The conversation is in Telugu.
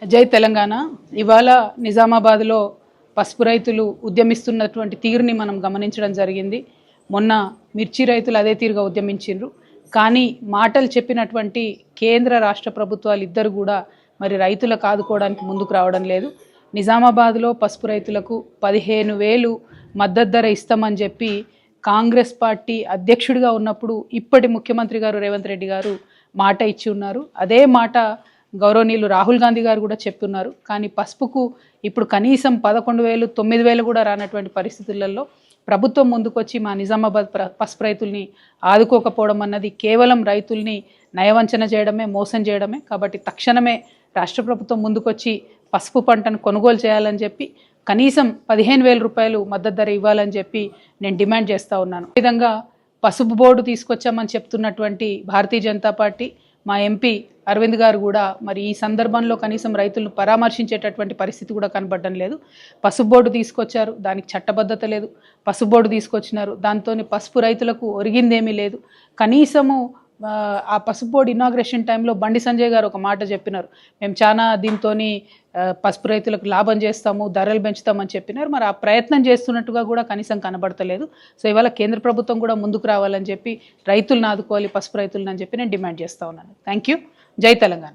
జై తెలంగాణ. ఇవాళ నిజామాబాద్లో పసుపు రైతులు ఉద్యమిస్తున్నటువంటి తీరుని మనం గమనించడం జరిగింది. మొన్న మిర్చి రైతులు అదే తీరుగా ఉద్యమించిండ్రు. కానీ మాటలు చెప్పినటువంటి కేంద్ర రాష్ట్ర ప్రభుత్వాలు ఇద్దరు కూడా మరి రైతులకు ఆదుకోవడానికి ముందుకు రావడం లేదు. నిజామాబాద్లో పసుపు రైతులకు 15,000 మద్దతు ధర ఇస్తామని చెప్పి కాంగ్రెస్ పార్టీ అధ్యక్షుడిగా ఉన్నప్పుడు ఇప్పటి ముఖ్యమంత్రి గారు రేవంత్ రెడ్డి గారు మాట ఇచ్చి ఉన్నారు. అదే మాట గౌరవనీయులు రాహుల్ గాంధీ గారు కూడా చెప్తున్నారు. కానీ పసుపుకు ఇప్పుడు కనీసం 11,000, 9,000 కూడా రానటువంటి పరిస్థితులలో ప్రభుత్వం ముందుకొచ్చి మా నిజామాబాద్ పసుపు రైతుల్ని ఆదుకోకపోవడం అన్నది కేవలం రైతుల్ని నయవంచన చేయడమే, మోసం చేయడమే. కాబట్టి తక్షణమే రాష్ట్ర ప్రభుత్వం ముందుకొచ్చి పసుపు పంటను కొనుగోలు చేయాలని చెప్పి కనీసం 15,000 రూపాయలు మద్దతు ధర ఇవ్వాలని చెప్పి నేను డిమాండ్ చేస్తూ ఉన్నాను. ఈ విధంగా పసుపు బోర్డు తీసుకొచ్చామని చెప్తున్నటువంటి భారతీయ జనతా పార్టీ మా ఎంపీ అరవింద్ గారు కూడా మరి ఈ సందర్భంలో కనీసం రైతులను పరామర్శించేటటువంటి పరిస్థితి కూడా కనబడడం లేదు. పసుపు బోర్డు తీసుకొచ్చారు, దానికి చట్టబద్ధత లేదు. పసుపు బోర్డు తీసుకొచ్చినారు, దాంతో పసుపు రైతులకు ఒరిగిందేమీ లేదు. కనీసము ఆ పసుపు బోర్డు ఇనాగ్రేషన్ టైంలో బండి సంజయ్ గారు ఒక మాట చెప్పినారు, మేము చాలా దీంతో పసుపు రైతులకు లాభం చేస్తాము, ధరలు పెంచుతామని చెప్పినారు. మరి ఆ ప్రయత్నం చేస్తున్నట్టుగా కూడా కనీసం కనబడతలేదు. సో ఇవాళ కేంద్ర ప్రభుత్వం కూడా ముందుకు రావాలని చెప్పి రైతులను ఆదుకోవాలి, పసుపు రైతులను అని చెప్పి నేను డిమాండ్ చేస్తూ ఉన్నాను. Thank you. జై తెలంగాణ.